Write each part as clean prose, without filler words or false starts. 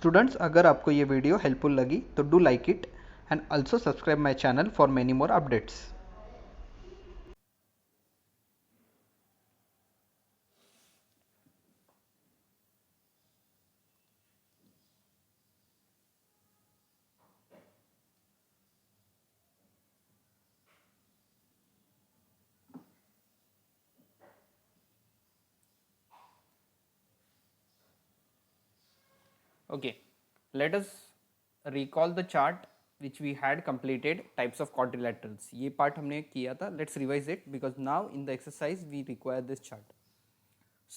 Students, अगर आपको ये वीडियो हेल्पफुल लगी तो do like it and also subscribe my channel for many more updates. Okay, let us recall the chart which we had completed types of quadrilaterals. ये part हमने किया था. Let's revise it because now in the exercise we require this chart.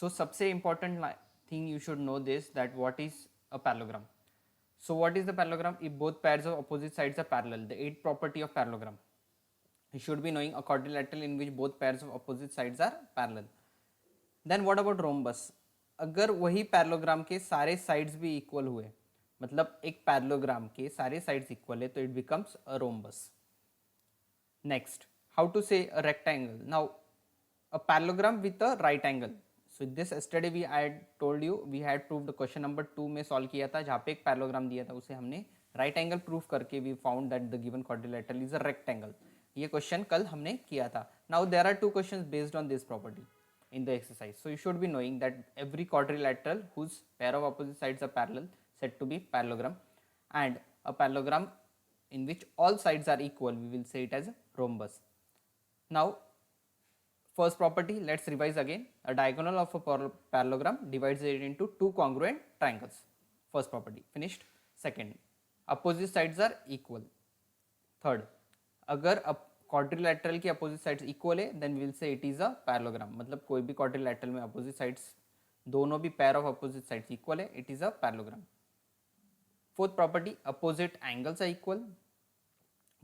So सबसे important thing you should know this, that what is a parallelogram. So what is the parallelogram? If both pairs of opposite sides are parallel, the eighth property of parallelogram. You should be knowing a quadrilateral in which both pairs of opposite sides are parallel. Then what about rhombus? अगर वही parallelogram के सारे sides भी equal हुए, मतलब एक parallelogram के सारे साइड्स इक्वल है, तो it becomes a rhombus. Next, how to say a rectangle? Now a parallelogram with a right angle. So this yesterday we I told you, we had proved question number 2 में solve किया था, जहाँ पे एक parallelogram दिया था, उसे हमने राइट एंगल प्रूव करके we found that the given quadrilateral is a rectangle. ये क्वेश्चन कल हमने किया था. Now there are two questions based on this property in the exercise. So you should be knowing that every quadrilateral whose pair of opposite sides are parallel said to be parallelogram, and a parallelogram in which all sides are equal, we will say it as a rhombus. Now first property, let's revise again. A diagonal of a parallelogram divides it into two congruent triangles. First property finished. Second, opposite sides are equal. Third, अगर quadrilateral की opposite sides equal है, then will say it is a parallelogram. मतलब कोई भी quadrilateral में opposite sides, दोनों भी pair of opposite sides equal है, it is a parallelogram. Fourth property, opposite angles are equal.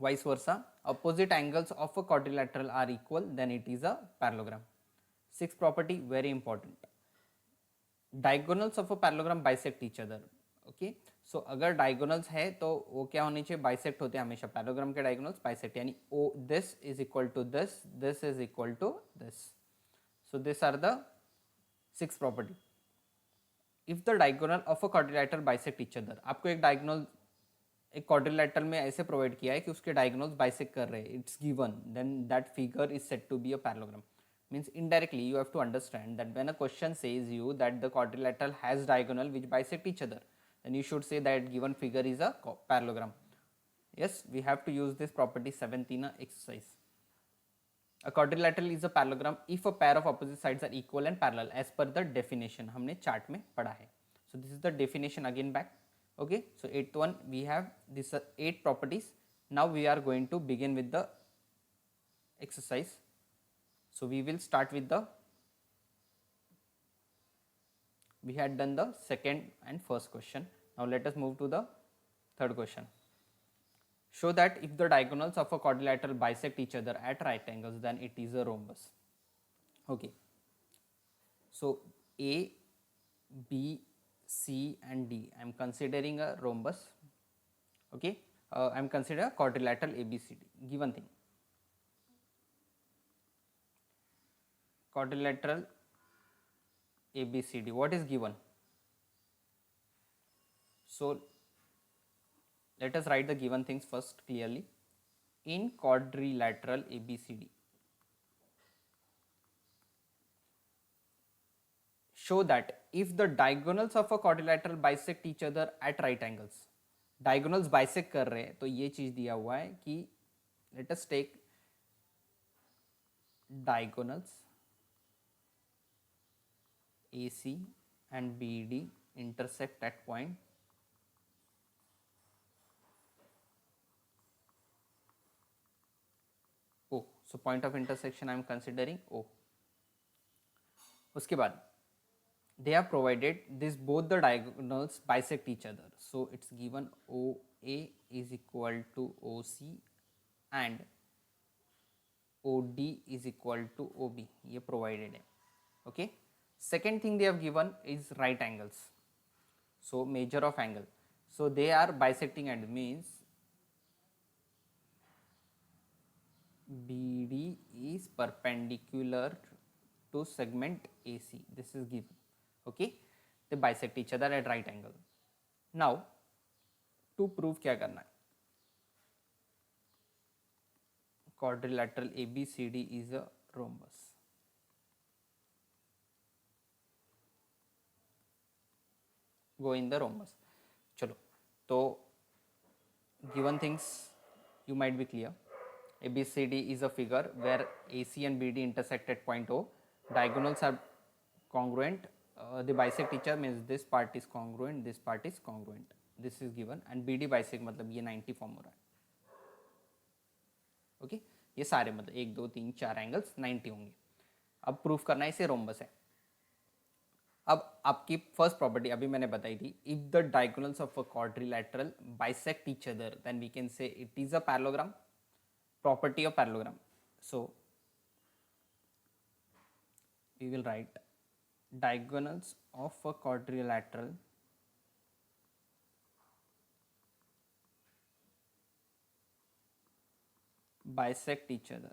Vice versa, opposite angles of a quadrilateral are equal, then it is a parallelogram. Sixth property very important, diagonals of a parallelogram bisect each other. Okay, so अगर diagonals है तो वो क्या होने चाहिए? Bisect होते हैं हमेशा. पैरेललोग्राम के डायगोनल्स बाइसेक्ट, यानी O this is equal to this, this is equal to this. So this are the six property. If the diagonal of a quadrilateral bisect each other, आपको एक डायगोनल एक quadrilateral में ऐसे provide किया है कि उसके डायगोनल्स बाइसेक्ट कर रहे हैं, it's given, then that figure is said to be a parallelogram. Means indirectly you have to understand that when a question says you that the quadrilateral has diagonal which bisect each other, then you should say that given figure is a parallelogram. Yes, we have to use this property 7th in a exercise. A quadrilateral is a parallelogram if a pair of opposite sides are equal and parallel as per the definition हमने chart में पढ़ा है. So this is the definition again back. Okay, so 8th one we have this 8 properties. Now we are going to begin with the exercise. So we will start with the, we had done the second and first question. Now let us move to the third question. Show that if the diagonals of a quadrilateral bisect each other at right angles, then it is a rhombus. Okay, so A, B, C and D, I am considering a rhombus. Okay, I am considering a quadrilateral ABCD. Given thing, quadrilateral ABCD, what is given? So let us write the given things first clearly. In quadrilateral ABCD, show that if the diagonals of a quadrilateral bisect each other at right angles, diagonals bisect कर रहे हैं, तो ये चीज दिया हुआ है कि let us take diagonals AC and BD intersect at point O. So point of intersection I am considering O. उसके बाद they have provided this both the diagonals bisect each other. So it's given OA is equal to OC and OD is equal to OB. ये provided है. Okay. Second thing they have given is right angles. So measure of angle. So they are bisecting and means BD is perpendicular to segment AC. This is given. Okay, they bisect each other at right angle. Now to prove क्या करना है, quadrilateral ABCD is a rhombus. Go in the rhombus. चलो, तो given things you might be clear. ABCD is a figure where AC and BD intersect at point O. Diagonals are congruent. They bisect each other, means this part is congruent, this part is congruent. This is given, and BD bisect मतलब ये 90 form हो रहा है. Okay ये सारे मतलब 1 2 3 4 angles 90 होंगे. अब प्रूफ करना है इसे रोम्बस है. अब आपकी फर्स्ट प्रॉपर्टी अभी मैंने बताई थी, if the diagonals of a quadrilateral bisect each other then we can say it is a parallelogram. Property of parallelogram, so we will write diagonals of a quadrilateral bisect each other.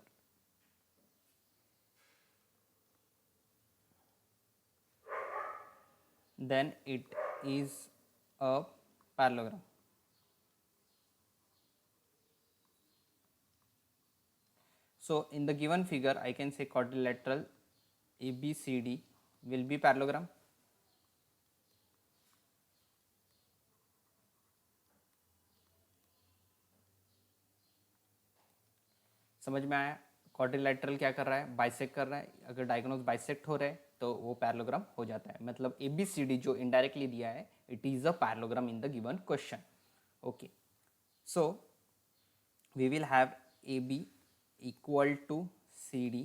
Then it is a parallelogram. So in the given figure I can say quadrilateral ABCD will be parallelogram. समझ में आया? Quadrilateral क्या कर रहा है, bisect कर रहा है. अगर डायगोनल्स बाइसेक्ट हो रहे हैं तो वो पैरेललोग्राम हो जाता है. मतलब ABCD जो इनडायरेक्टली दिया है it is a parallelogram in the given question. Okay, so we will have AB equal to CD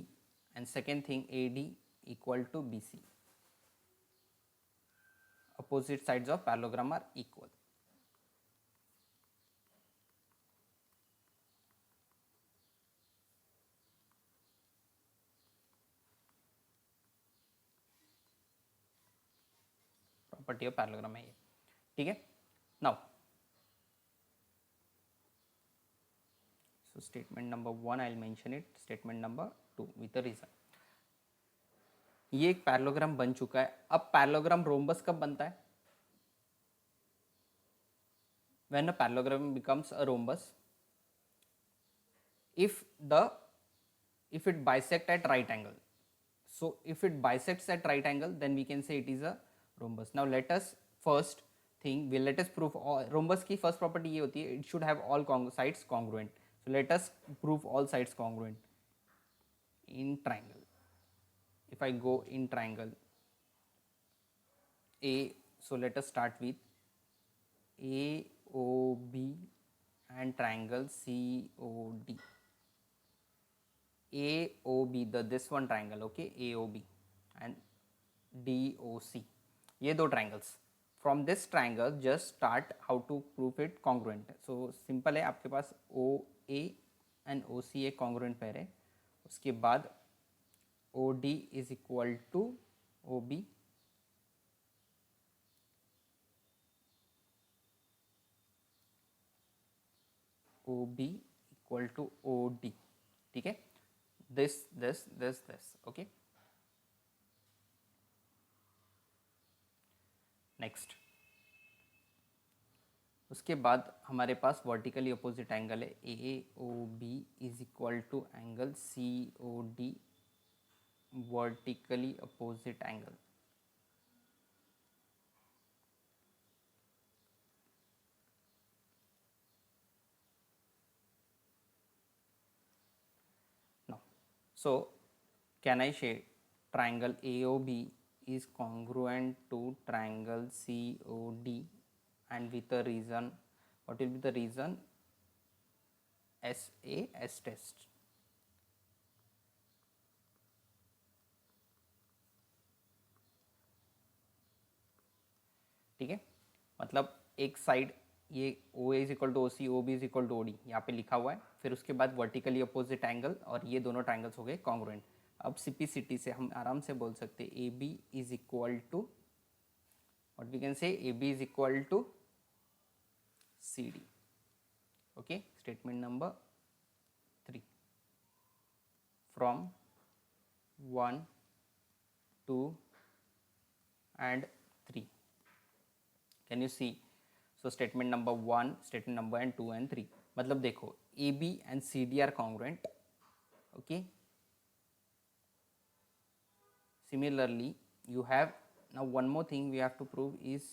and second thing AD equal to BC. Opposite sides of parallelogram are equal. Property of parallelogram है ये. ठीक है. Now so statement number 1 I'll mention it, statement number 2 with a reason. ये एक parallelogram बन चुका है. अब पैरेललोग्राम रोम्बस कब बनता है? when a parallelogram becomes a rhombus if it bisect at right angle. So if it bisects at right angle then we can say it is a rhombus. Now let us first thing let us prove rhombus की first property ये होती है, it should have all sides congruent. So let us prove all sides congruent in triangle. If I go in triangle A, so let us start with AOB and triangle COD. AOB, this one triangle, okay, AOB and DOC, ये दो triangles. From this triangle just start how to prove it congruent. So simple है, आपके पास OA and OC एक congruent pair है. उसके बाद OD is equal to OB, OB equal to OD. ठीक है, this, okay. नेक्स्ट, उसके बाद हमारे पास वर्टिकली अपोजिट एंगल है AOB is equal to angle COD, vertically opposite angle. now so can I say triangle AOB is congruent to triangle COD and with a reason, what will be the reason? SAS test. ठीक है, मतलब एक side ये OA is equal to OC, OB is equal to OD यहाँ पे लिखा हुआ है. फिर उसके बाद वर्टिकली अपोजिट एंगल और ये दोनों ट्राइंगल्स हो गए कॉन्ग्रुएंट. अब सिपिसिटी से हम आराम से बोल सकते हैं AB is equal to, what we can say, AB is equal to CD. Okay, statement number 3 from 1 2 and 3. Can you see so statement number 1, statement number and 2 and 3, मतलब देखो A B and C D are congruent. Okay, similarly you have now one more thing we have to prove is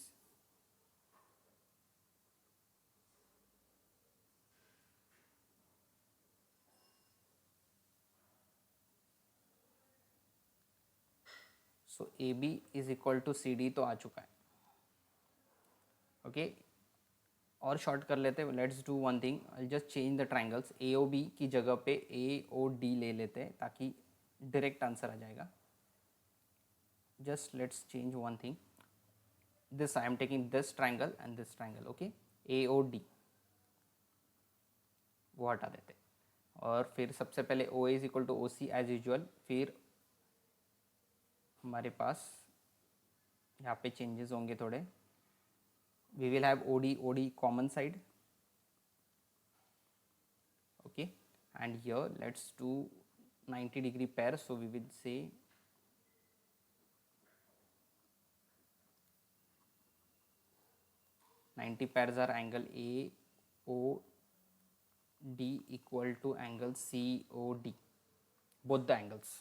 so AB is equal to CD तो आ चुका है. Okay, और short कर लेते हैं. Let's do one thing, I just change the triangles. A O B की जगह पे ए ओ डी ले लेते हैं ताकि डायरेक्ट आंसर आ जाएगा. Just let's change one thing, this I am taking this triangle and this triangle. okay, AOD वो हटा देते. और फिर सबसे पहले OA is equal to OC as usual. फिर हमारे पास यहाँ पे चेंजेस होंगे थोड़े. We will have OD common side. Okay, and here let's do 90 degree pair, so we will say ninety pairs are angle AOD equal to angle COD, both the angles.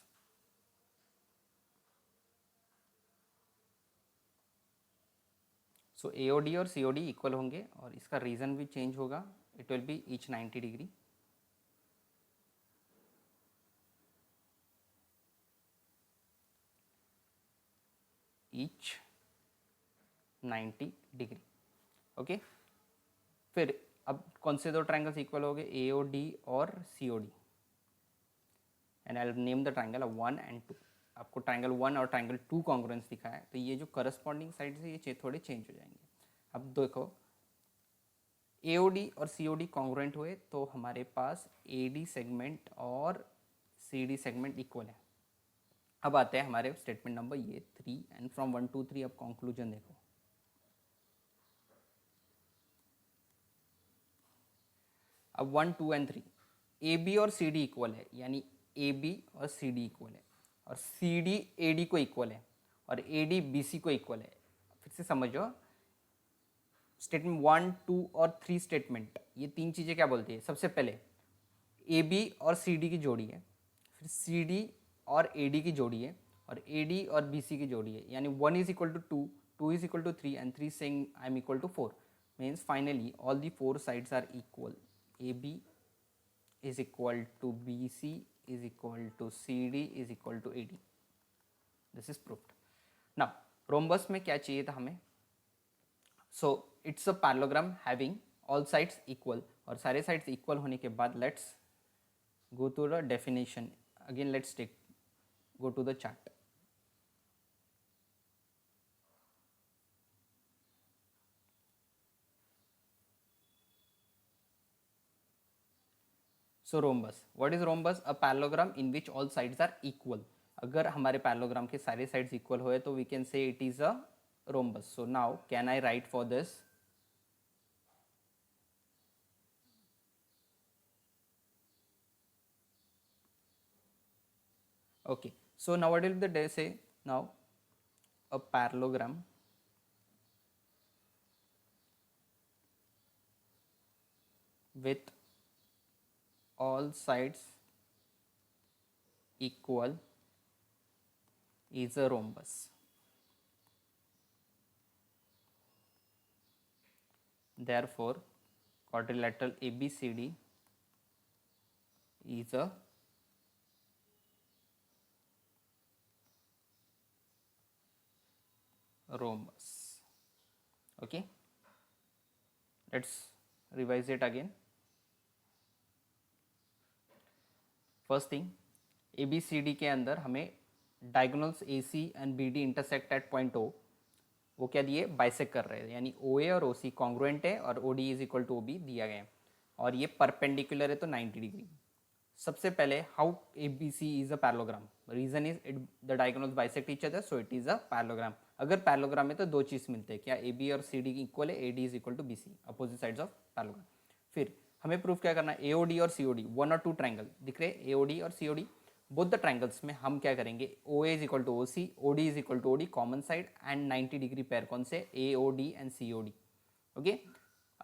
So AOD और COD equal होंगे और इसका reason भी change होगा. It will be each 90 degree. Each 90 degree. Okay, फिर अब कौन से दो ट्रायंगल्स इक्वल हो गए, AOD और COD. And I will name the triangle 1 and 2. आपको ट्रायंगल 1 और ट्रायंगल 2 कॉन्ग्रुएंस दिखा है, तो ये जो करस्पॉन्डिंग साइड से ये थोड़े चेंज हो जाएंगे. अब देखो AOD और COD कॉन्ग्रुएंट हुए तो हमारे पास AD सेगमेंट और CD सेगमेंट इक्वल है. अब आते हैं हमारे स्टेटमेंट नंबर ये 3 एंड फ्रॉम 1 to 3 अब कंक्लूजन देखो. अब 1, 2 एंड 3 AB और CD इक्वल है, यानी AB और CD इक्वल है, और CD AD को इक्वल है, और AD BC को इक्वल है. फिर से समझो, स्टेटमेंट 1, 2 और 3 स्टेटमेंट, ये तीन चीज़ें क्या बोलती है. सबसे पहले AB और CD की जोड़ी है, फिर CD और AD की जोड़ी है, और AD और BC की जोड़ी है. यानी 1 is equal to 2, 2 is equal to 3 and 3 saying I am equal to 4. Means finally all the four sides are equal. AB is equal to BC is equal to CD is equal to AD. This is proved. Now rhombus में क्या चाहिए था हमें. So it's a parallelogram having all sides equal, और सारे sides equal होने के बाद let's go to the definition. Again let's go to the chart. So rhombus, what is rhombus? A parallelogram in which all sides are equal. अगर हमारे parallelogram के सारे sides equal हुए तो we can say it is a rhombus. So now can I write for this? Okay, so now what will the say now? A parallelogram with all sides equal is a rhombus. Therefore quadrilateral ABCD is a rhombus. Okay, let's revise it again. First thing, ABCD के अंदर हमें diagonals AC and BD intersect at point O, वो क्या दिए, bisect कर रहे हैं. यानी OA और OC कॉन्ग्रुएंट है और OD is equal to OB दिया गया है, और ये परपेंडिकुलर है तो 90 डिग्री. सबसे पहले how ABC is a parallelogram. Reason is it the diagonals bisect each other, so it is a parallelogram. अगर पैरेललोग्राम है तो दो चीज़ मिलते हैं, क्या AB और CD इक्वल है, AD is equal to BC, opposite sides of parallelogram. फिर हमें प्रूफ क्या करना है, AOD और COD 1 और 2 ट्राइंगल दिख रहे हैं, AOD और COD बोथ द ट्राइंगल्स में हम क्या करेंगे, OA is equal to OC, OD is equal to OD common side, and 90 degree pair कौन से, AOD एंड COD. ओके,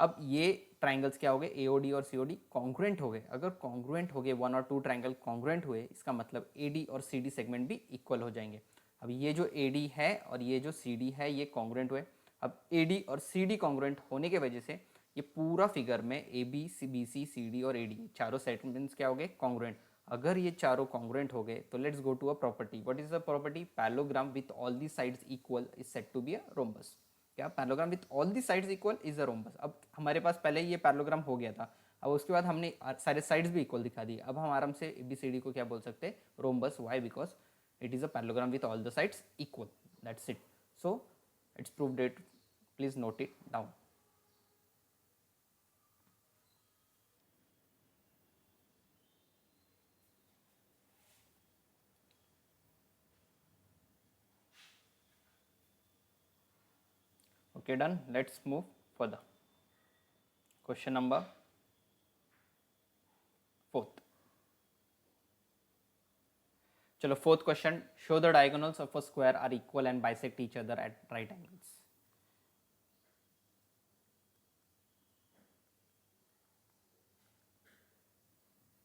अब ये ट्राइंगल्स क्या हो गए, एओडी और सीओडी कॉन्ग्रुएंट हो गए। अगर कॉन्ग्रुएंट हो गए, 1 और 2 ट्राइंगल कॉन्ग्रुएंट हुए, इसका मतलब एडी और सीडी सेगमेंट भी इक्वल हो जाएंगे। अब ये जो एडी है और ये जो सीडी है ये कॉन्ग्रुएंट हुए। अब एडी और सीडी कॉन्ग्रुएंट होने की वजह से ये पूरा फिगर में A B C B C C D और ए डी चारों सेगमेंट्स क्या हो गए, कॉन्ग्रुएंट। अगर ये चारों कॉन्ग्रुएंट हो गए तो let's go to a property. What is the property? Parallelogram with all the sides equal is said to be a rhombus. क्या? Parallelogram with all the sides equal is a rhombus. अब हमारे पास पहले ये parallelogram हो गया था, अब उसके बाद हमने सारे साइड्स भी इक्वल दिखा दिए। अब हम आराम से ए बी सी डी को क्या बोल सकते हैं, rhombus. Why? Because it is a parallelogram with all the sides equal. That's it. So it's proved it. Please note it down. Okay, done. Let's move further. Question number 4th. चलो, 4th question. Show the diagonals of a square are equal and bisect each other at right angles.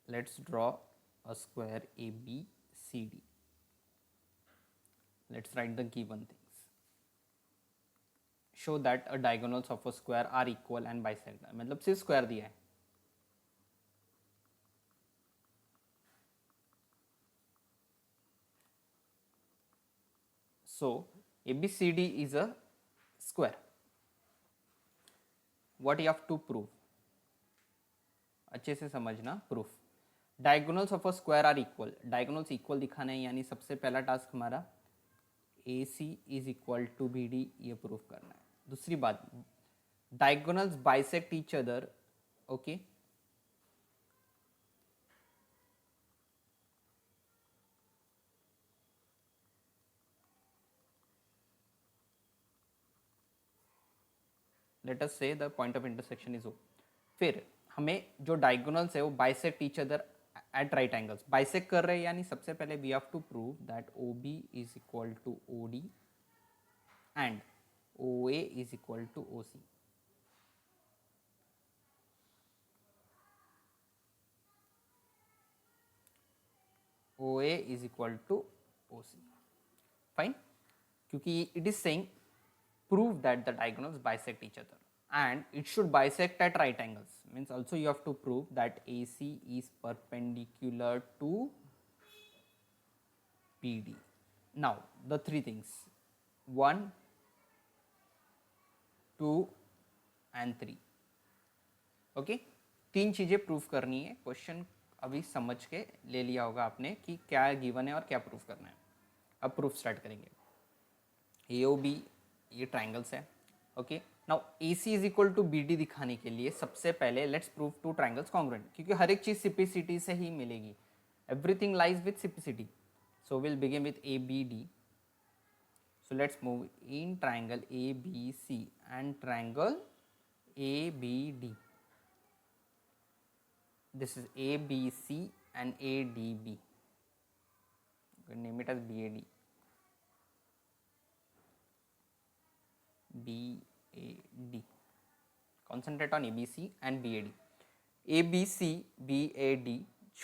Let's draw a square ABCD. Let's write the given things. Show that a diagonals of a square are equal and bisect. मतलब सिर्फ square दिया है। So ABCD is a square. What you have to prove? अच्छे से समझना proof. Diagonals of a square are equal, diagonals equal दिखाना है, यानी सबसे पहला टास्क हमारा A C is equal to B D, ये प्रूफ करना है। दूसरी बात, diagonals bisect each other. Okay, let us say the point of intersection is O. फिर हमें जो डायगोनल्स है वो bisect each other at right angles, bisect कर रहे हैं, यानी सबसे पहले we have to prove that O B is equal to O D and O A is equal to O C. O A is equal to O C, fine, क्योंकि it is saying prove that the diagonals bisect each other and it should bisect at right angles, means also you have to prove that AC is perpendicular to PD. Now the three things, 1 2 and 3, okay, तीन चीज़ें proof करनी है। Question अभी समझ के ले लिया होगा आपने कि क्या गिवन है और क्या प्रूफ करना है। अब प्रूफ स्टार्ट करेंगे। ए ओ बी ये ट्राइंगल्स है, okay. Now A C is equal to B D दिखाने के लिए सबसे पहले let's prove two triangles congruent, क्योंकि हर एक चीज़ सिम्प्लिसिटी से ही मिलेगी, everything lies with simplicity. So will begin with A B D. So let's move in triangle A B C and triangle A B D. This is ABC and ADB. You can name it as BAD. BAD. Concentrate on ABC and BAD. ABC, BAD.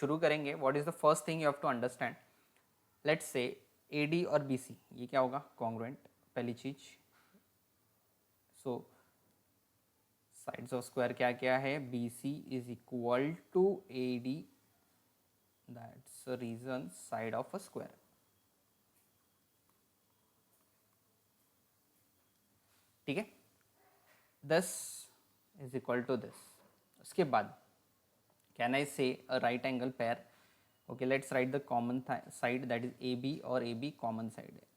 शुरू करेंगे. What is the first thing you have to understand? Let's say AD और BC. ये क्या होगा? Congruent. पहली चीज. So sides of square क्या क्या है? BC is equal to AD, that's reason side of a square. ठीक है, this is equal to this. उसके बाद can I say a right angle pair. Okay, let's write the common side, that is AB, और AB common side है।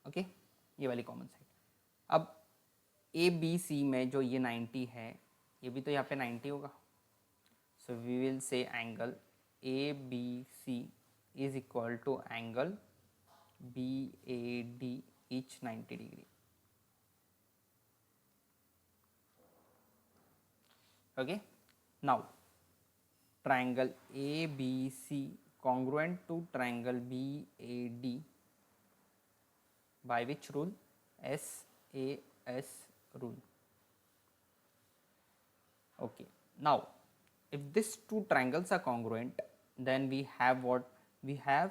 Okay, ये वाली common side. अब ABC में जो ये 90 है, ये भी तो यहाँ पे 90 होगा। So we will say angle ABC is equal to angle BAD each 90 degree. Okay, now triangle ABC congruent to triangle BAD by which rule? SAS rule. Okay, now if these two triangles are congruent, then we have what? We have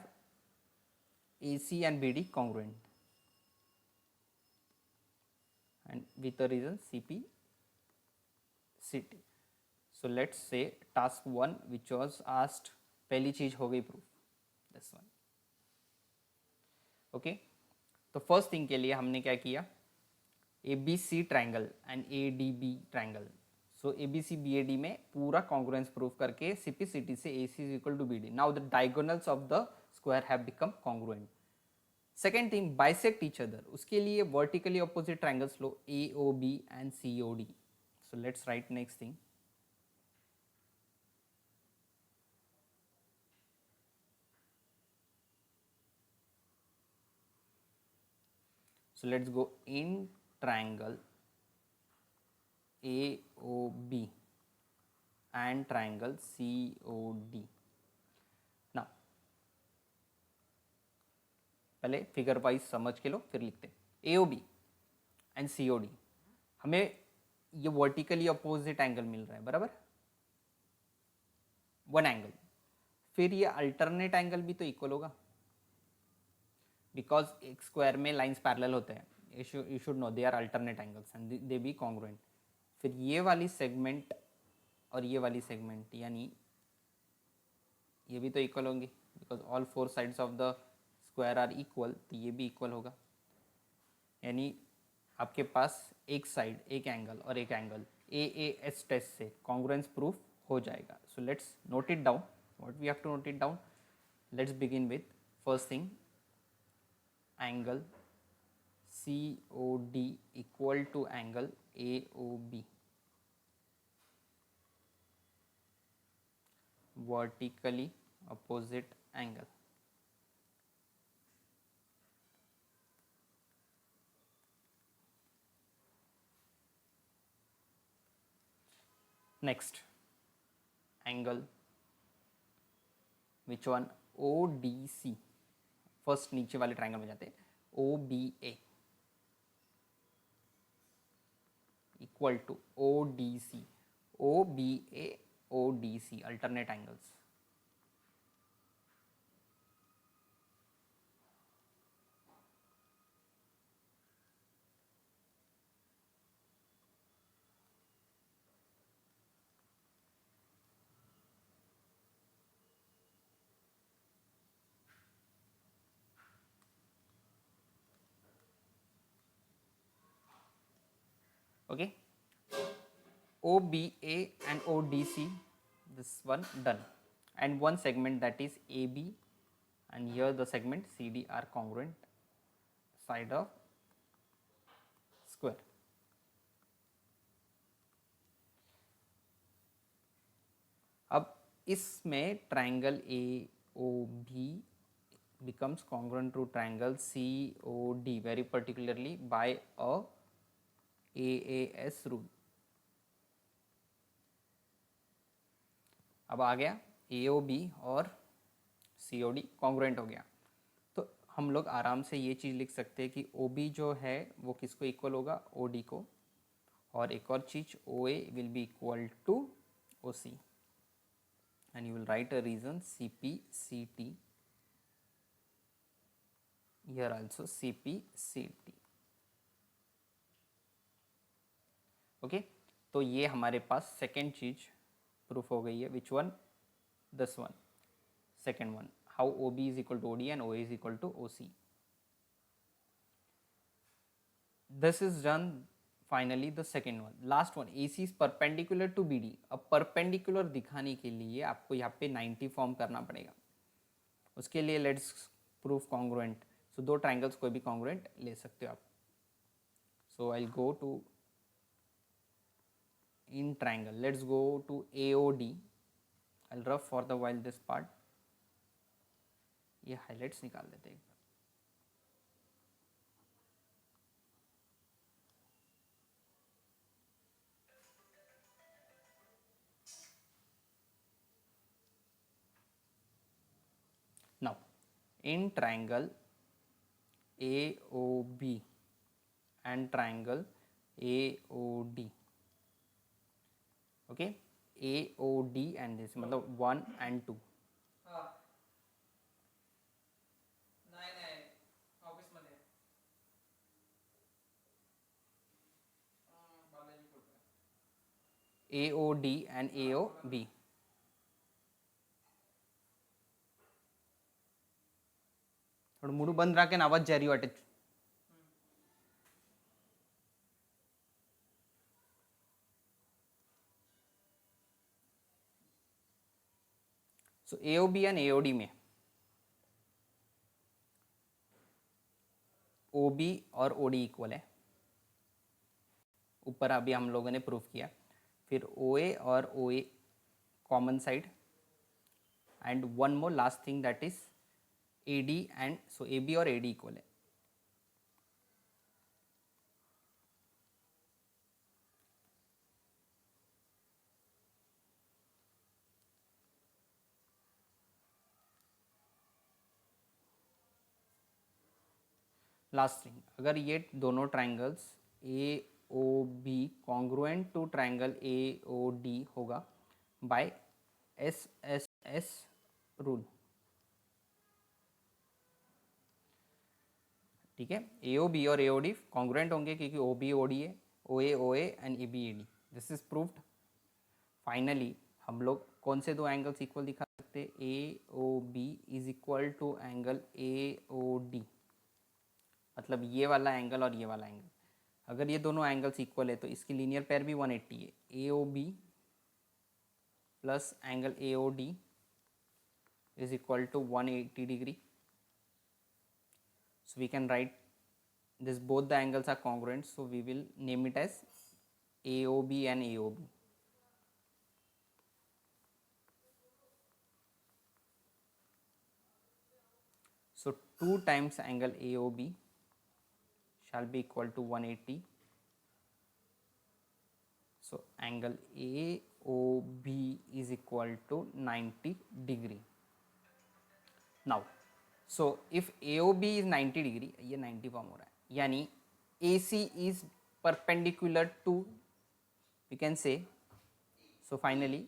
AC and BD congruent, and with the reason CP CT. So let's say task 1 which was asked, पहली चीज हो गई proof, this one. Okay, तो first thing के लिए हमने क्या किया? ABC triangle and ADB triangle. So ABC BAD में पूरा कॉन्ग्रुएंस प्रूफ करके CP CT से AC is equal to BD. Now the diagonals of the square have become congruent. Second thing, bisect each other. उसके लिए vertically opposite triangles लो, AOB and COD. So let's write next thing. So let's go in triangle AOB and triangle COD. Now पहले figure wise समझ के लो, फिर लिखते. AOB and COD, हमें ये वर्टिकली अपोजिट एंगल मिल रहा है, बराबर, वन एंगल. फिर ये अल्टरनेट एंगल भी तो इक्वल होगा, बिकॉज एक स्क्वायर में लाइंस पैरेलल होते हैं. You should know they are alternate angles and they be congruent. फिर ये वाली सेगमेंट और ये वाली सेगमेंट, यानी ये भी तो इक्वल होंगी, because all four sides of the square are equal, तो ये भी इक्वल होगा. यानी आपके पास एक साइड, एक एंगल और एक एंगल AAS टेस्ट से कॉन्ग्रुएंस प्रूफ हो जाएगा. So let's note it down. What we have to note it down? Let's begin with first thing, angle COD equal to angle AOB, vertically opposite angle. Next, angle which one? ODC. First नीचे वाले triangle में जाते हैं. OBA equal to ODC. OBA ODC alternate angles. Okay, OBA and ODC, this one done, and one segment that is AB and here the segment CD are congruent side of square. अब इसमें triangle AOB becomes congruent to triangle COD very particularly by a AAS rule. अब आ गया AOB और COD congruent हो गया, तो हम लोग आराम से ये चीज़ लिख सकते हैं कि OB जो है वो किसको इक्वल होगा? OD को. और एक और चीज़, OA will be equal to OC and you will write a reason CP CT, here also CP CT. Okay, तो ये हमारे पास सेकेंड चीज प्रूफ हो गई है. Which one? This one, second one. How OB is equal to OD and OA is equal to OC. This is done. Finally the second one, last one, AC is perpendicular to BD. अब perpendicular दिखाने के लिए आपको यहाँ पे 90 form करना पड़ेगा. उसके लिए लेट्स प्रूफ कॉन्ग्रुएंट. सो दो ट्राइंगल्स कोई भी कॉन्ग्रुएंट ले सकते हो आप. So I go to in triangle, let's go to AOD. I'll rough for the while this part. ये highlights निकाल देते हैं. Now in triangle AOB and triangle AOD. Okay, AOD and this मतलब 1 and 2. AOD and AOB. थोडं मुडू बंद राखेन आवाज जारी वाटे. सो AOB and AOD में OB और OD इक्वल है. ऊपर अभी हम लोगों ने प्रूफ किया. फिर OA और OA common side and one more last thing that is AD and so AB और AD इक्वल है. लास्ट थिंग, अगर ये दोनों triangles AOB congruent to triangle AOD होगा बाय SSS रूल. ठीक है, AOB और AOD कॉन्ग्रुएंट होंगे क्योंकि OB OD है, OA OA and AB AD. This is proved. Finally हम लोग कौन से दो एंगल्स इक्वल दिखा सकते हैं? AOB is equal to angle AOD. मतलब ये वाला एंगल और ये वाला एंगल, अगर ये दोनों एंगल्स इक्वल है तो इसकी लीनियर पेयर भी 180 है. AOB plus angle AOD is equal to 180 degree. So we can write this, both the angles are congruent, so we will name it as AOB and AOB. So 2 times angle AOB shall be equal to 180. So angle AOB is equal to 90 degree. Now, so if AOB is 90 degree, ये 90 form हो रहा है, यानी AC is perpendicular to, we can say, so finally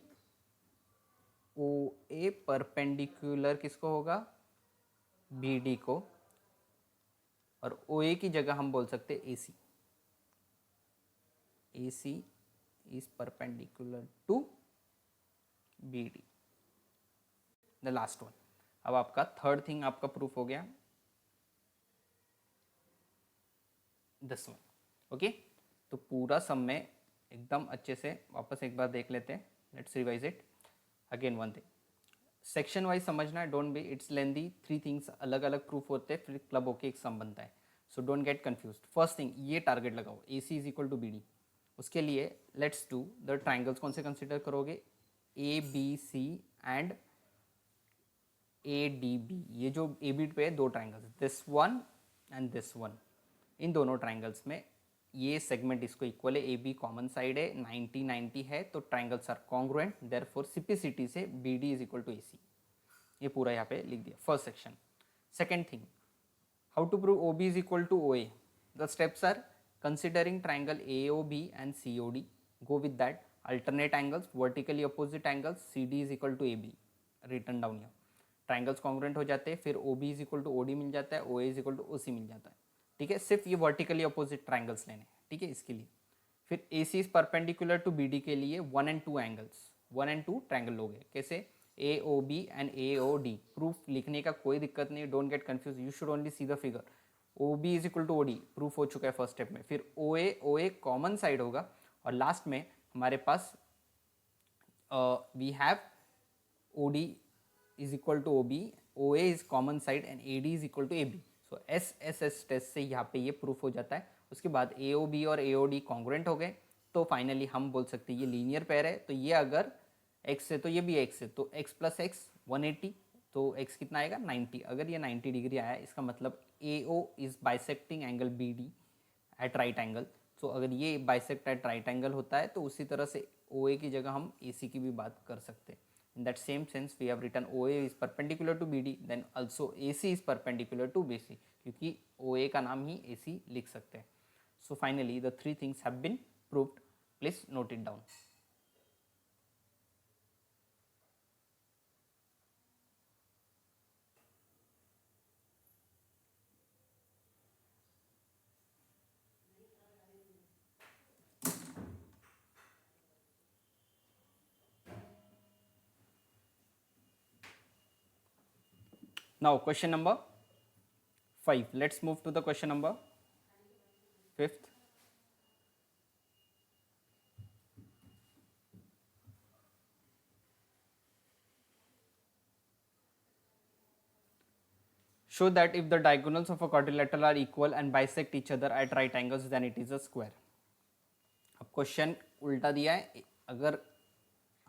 OA perpendicular किसको होगा? BD को, और OA की जगह हम बोल सकते हैं AC. AC is perpendicular to BD. The last one. अब आपका थर्ड थिंग आपका प्रूफ हो गया, दिस वन. ओके, तो पूरा सम में एकदम अच्छे से वापस एक बार देख लेते हैं. Let's revise it again. One thing section wise समझना है, don't be it's lengthy. 3 things अलग अलग प्रूफ होते हैं, फिर क्लब होके एक सम बनता है. So don't get confuse. First thing, ये टारगेट लगाओ AC is equal to BD. उसके लिए लेट्स डू द ट्राइंगल्स. कौन से कंसिडर करोगे? ABC and ADB. ये जो AB पे दो triangles, this one and this one, इन दोनों ट्राइंगल्स में ये सेगमेंट इसको इक्वल है. AB कॉमन साइड है, 90 90 है, तो triangles are congruent. Therefore simplicity से BD is equal to AC. ये पूरा यहाँ पे लिख दिया first section. Second thing, how to prove OB is equal to OA. The steps are considering triangle AOB and COD. go with that. alternate angles, vertically opposite angles. CD is equal to AB written down here. Triangles congruent हो जाते हैं, फिर OB is equal to OD मिल जाता है, OA is equal to OC मिल जाता है. ठीक है, सिर्फ ये वर्टिकली अपोजिट ट्राइंगल्स लेने. ठीक है, इसके लिए फिर AC is perpendicular to BD के लिए 1 and 2 एंगल्स, 1 and 2 ट्राइंगल लोगे. कैसे? AOB and AOD. प्रूफ लिखने का कोई दिक्कत नहीं, don't get confuse, you should only see the figure. OB is equal to OD proof हो चुका है फर्स्ट स्टेप में. फिर OA कॉमन साइड होगा, और लास्ट में हमारे पास we have OD is equal to OB, OA is common side and AD is equal to AB. So SSS test से यहाँ पे ये प्रूफ हो जाता है. उसके बाद AOB और AOD कॉन्ग्रुएंट हो गए, तो फाइनली हम बोल सकते हैं ये लीनियर पेयर है. तो ये अगर x है तो ये भी x है, तो x प्लस x 180, तो x कितना आएगा? 90. अगर ये 90 डिग्री आया, इसका मतलब AO is bisecting angle BD at right angle. So अगर ये बाइसेक्ट एट राइट एंगल होता है, तो उसी तरह से OA की जगह हम AC की भी बात कर सकते हैं. In that same sense, we have written OA is perpendicular to BD, then also AC is perpendicular to BC. क्योंकि ओ ए का नाम ही ए सी लिख सकते हैं. So finally the three things have been proved. Please note it down. Now question number 5. Let's move to the question number 5th. Show that if the diagonals of a quadrilateral are equal and bisect each other at right angles, then it is a square. अब question उल्टा दिया है. अगर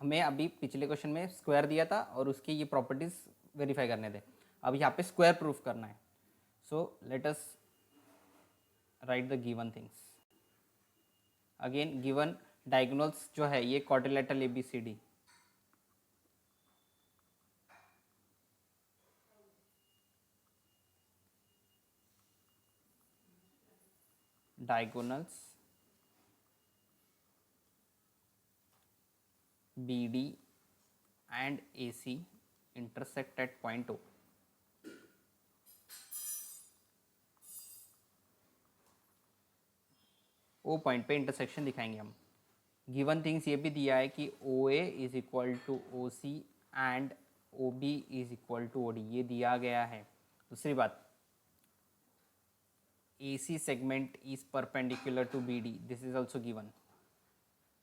हमें अभी पिछले question में square दिया था और उसकी ये प्रॉपर्टीज वेरीफाई करने थे. अब यहाँ पे स्क्वायर प्रूफ करना है. So let us write the given things. Again given diagonals जो है ये quadrilateral A B C D. diagonals BD and AC intersect at point O. O point पे इंटरसेक्शन दिखाएंगे हम. गिवन थिंग्स ये भी दिया है कि OA is equal to OC and OB is equal to OD. ये दिया गया है. दूसरी बात, AC segment is perpendicular to BD. This is also given.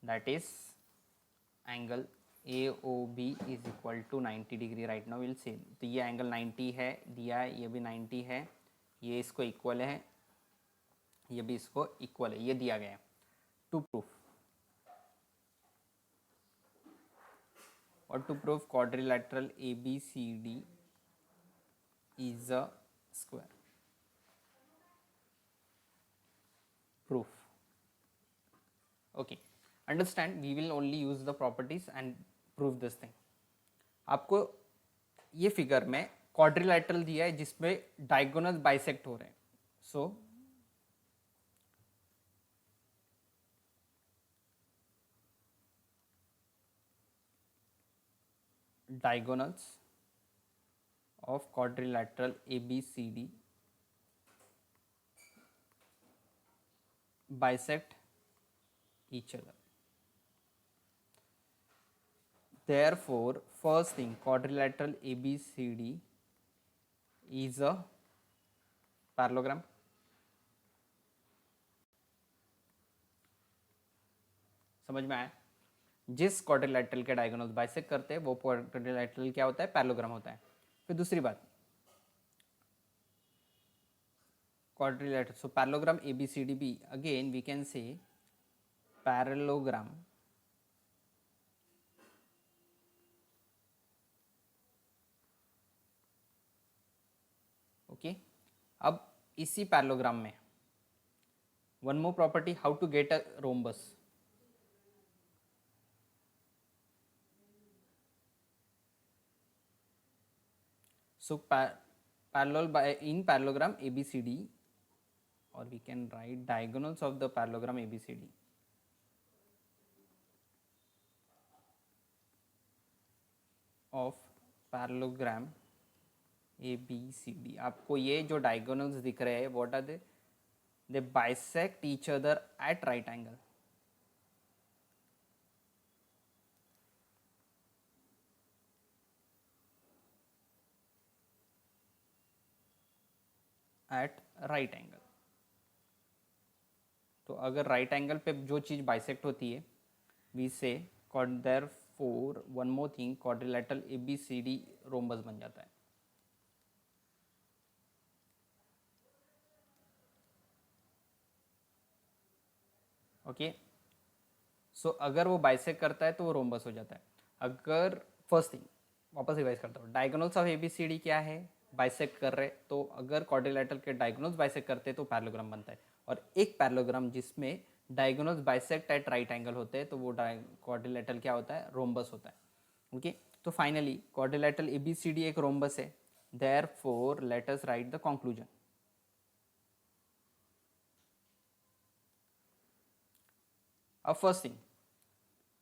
That is angle AOB is equal to 90 degree. Right now we'll see. तो ये angle 90 है दिया है, ये भी 90 है, ये इसको equal है, ये भी इसको equal है, ये दिया गया है. To prove or to prove quadrilateral ABCD is a square. Proof. Okay, understand, we will only use the properties and prove this thing. आपको ये फिगर में क्वाड्रिलैटरल दिया है जिसमें डायगोनल बाइसेक्ट हो रहे हैं. So diagonals of quadrilateral ABCD bisect each other. Therefore, first thing, quadrilateral ABCD is a parallelogram. समझ में आया? जिस क्वाड्रिलैटरल के डायगोनल्स बाइसेक्ट करते हैं वो क्वाड्रिलैटरल क्या होता है? पैरेललोग्राम होता है. फिर दूसरी बात, quadrilateral. So parallelogram ABCDB, again we can say parallelogram okay. अब इसी पैरेललोग्राम में one more property, how to get a rhombus. So parallel by in parallelogram ABCD, or we can write diagonals of the parallelogram ABCD of parallelogram ABCD. आपको ये जो diagonals दिख रहे हैं, what are they? They bisect each other at right angle. At right angle. तो अगर right angle पे जो चीज़ बाइसेक्ट होती है, वी से therefore one more thing, quadrilateral ABCD rhombus बन जाता है. ओके. सो अगर वो बाइसेक्ट करता है तो वो रोम्बस हो जाता है. अगर फर्स्ट थिंग वापस रिवाइज करता हूँ, डायगोनल्स ऑफ ABCD क्या है? बाइसेक्ट कर रहे. तो अगर क्वाड्रिलैटरल के डायगोनल्स बाइसेक्ट करते हैं तो पैरेललोग्राम बनता है. और एक पैरेललोग्राम जिसमें diagonals bisect at right angle होते हैं तो वो क्वाड्रिलैटरल क्या होता है? रोम्बस होता है. ओके. तो फाइनली क्वाड्रिलैटरल ABCD एक रोम्बस है. Therefore late us write the conclusion. अब फर्स्ट थिंग,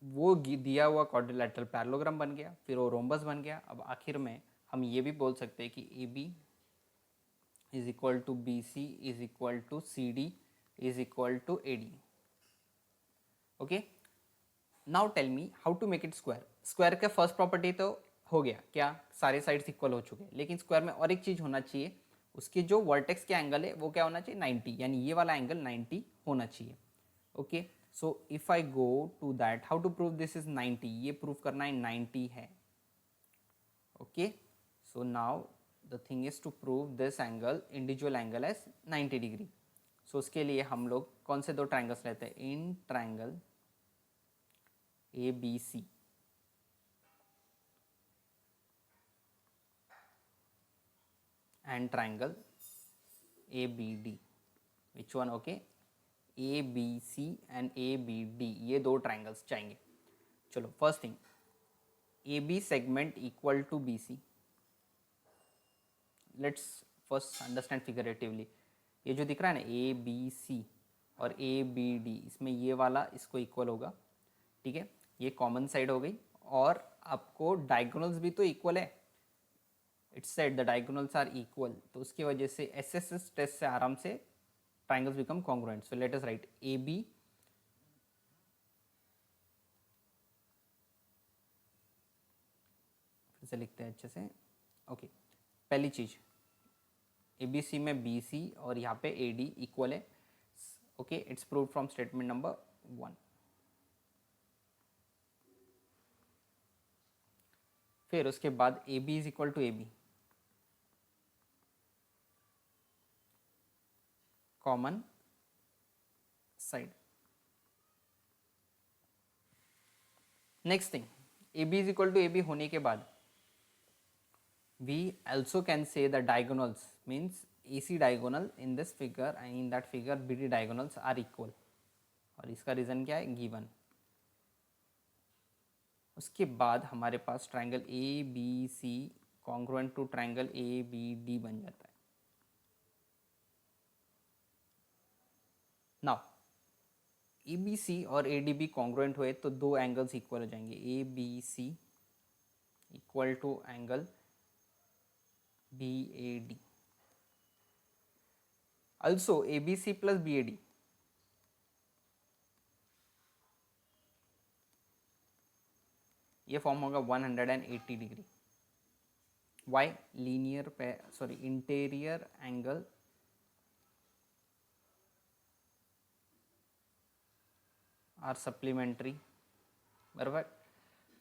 वो दिया हुआ क्वाड्रिलेटरल पैरेललोग्राम बन गया, फिर वो रोम्बस बन गया। अब आखिर में हम ये भी बोल सकते हैं कि A B is equal to B C is equal to C D is equal to A D. Okay, now tell me how to make it square. Square का फर्स्ट प्रॉपर्टी तो हो गया, क्या सारे साइड्स इक्वल हो चुके हैं, लेकिन स्क्वायर में और एक चीज़ होना चाहिए, उसके जो वर्टेक्स के एंगल है वो क्या होना चाहिए, 90, यानी ये वाला एंगल 90 होना चाहिए। Okay, so if I go to that, how to prove this is 90, ये प्रूव करना है 90 है। Okay, so now the thing is to prove this angle, individual angle as 90 degree. So उसके लिए हम लोग कौन से दो ट्राइंगल्स लेते हैं, in triangle A B C and triangle ABD, which one? okay, ABC and ABD, ये दो ट्राइंगल्स चाहिए। चलो first thing, AB segment equal to BC। Let's first understand figuratively, ये जो दिख रहा है ना ABC और ABD, इसमें ये वाला इसको इक्वल होगा, ठीक है, ये कॉमन साइड हो गई, और आपको डायगोनल्स भी तो इक्वल है, it's said the diagonals are equal, तो उसकी वजह से एसएसएस टेस्ट से आराम से triangles become congruent. So let us write A B फिर से लिखते हैं अच्छे से। ओके, पहली चीज ए बी सी में बी सी और यहाँ पे ए डी इक्वल है। Okay, it's proved from statement number 1। फिर उसके बाद A B is equal to A B, common side. Next thing, A B is equal to A B होने के बाद we also can say the diagonals, means AC diagonal in this figure and in that figure BD diagonals are equal, और इसका reason क्या है, given. उसके बाद हमारे पास triangle A B C congruent to triangle A B D बन जाता है। नाउ ए बी सी और ए डी बी कॉन्ग्रुएंट हुए तो दो एंगल्स इक्वल हो जाएंगे, A B C equal to angle BAD, also ABC plus BAD, ये फॉर्म होगा 180 डिग्री। वाई, लीनियर पे sorry interior angle are supplementary, बराबर,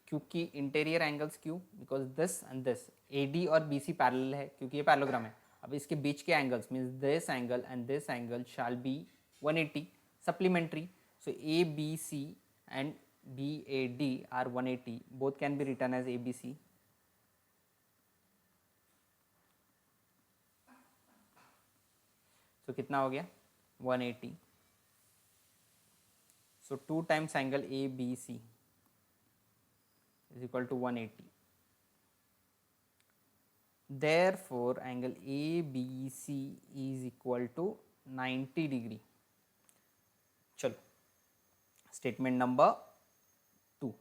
क्योंकि इंटीरियर एंगल्स क्यों, because this and this AD और BC पैरेलल है, क्योंकि ये पैरेललोग्राम है। अब इसके बीच के angles means this angle and this angle shall be 180 supplementary. So ABC and BAD are 180, both can be written as ABC। So कितना हो गया, 180। So 2 times angle ABC is equal to 180. Therefore, angle ABC is equal to 90 degree. चलो statement number 2,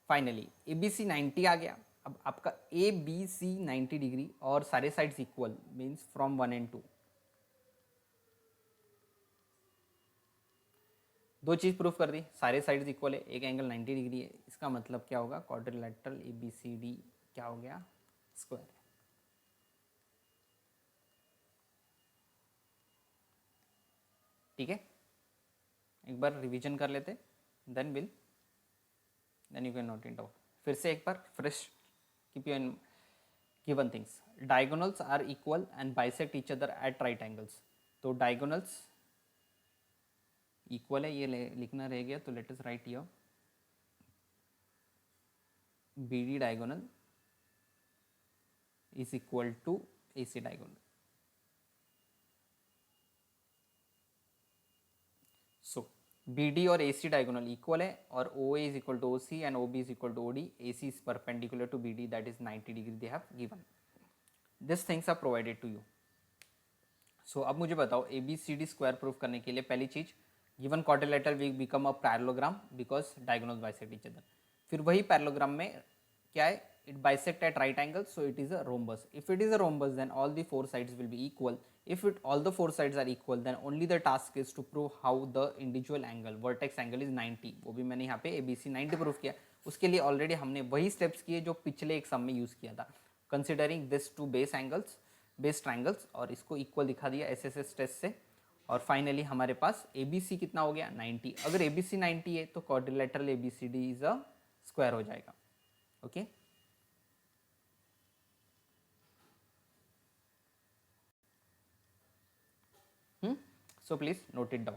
finally ABC 90 आ गया। अब आपका ABC 90 degree और सारे sides equal means from 1 and 2, दो चीज़ प्रूफ कर दी, सारे साइड्स इक्वल है, एक एंगल 90 डिग्री है, इसका मतलब क्या होगा, क्वाड्रिलेटरल ABCD क्या हो गया, स्क्वायर। ठीक है, एक बार रिवीजन कर लेते, then you can note it down. फिर से एक बार fresh, keep you in given things, diagonals are equal and bisect each other at right angles. तो डायगोनल्स इक्वल है, ये लिखना रह गया, तो let us write here BD diagonal is equal to AC diagonal. So BD और AC diagonal equal है, और OA is equal to OC and OB is equal to OD, AC is perpendicular to BD, that is 90 degree they have given. This things are provided to you. So अब मुझे बताओ A B C D square proof करने के लिए पहली चीज given quadrilateral will become a parallelogram because diagonals bisect each other. फिर वही पैरेललोग्राम में क्या है, it bisect at right angle, so it is a rhombus. If it is a rhombus, then all the four sides will be equal. If all the four sides are equal, then only the task is to prove how the individual angle, vertex angle is 90. वो भी मैंने यहाँ पे ABC 90 proof किया। उसके लिए already हमने वही स्टेप्स किए जो पिछले एक सम में यूज़ किया था, considering this two base angles, base triangles, और इसको इक्वल दिखा दिया SSS टेस्ट से। और फाइनली हमारे पास ABC कितना हो गया 90। अगर ABC 90 है तो quadrilateral ABCD is a square हो जाएगा। Okay so please note it down.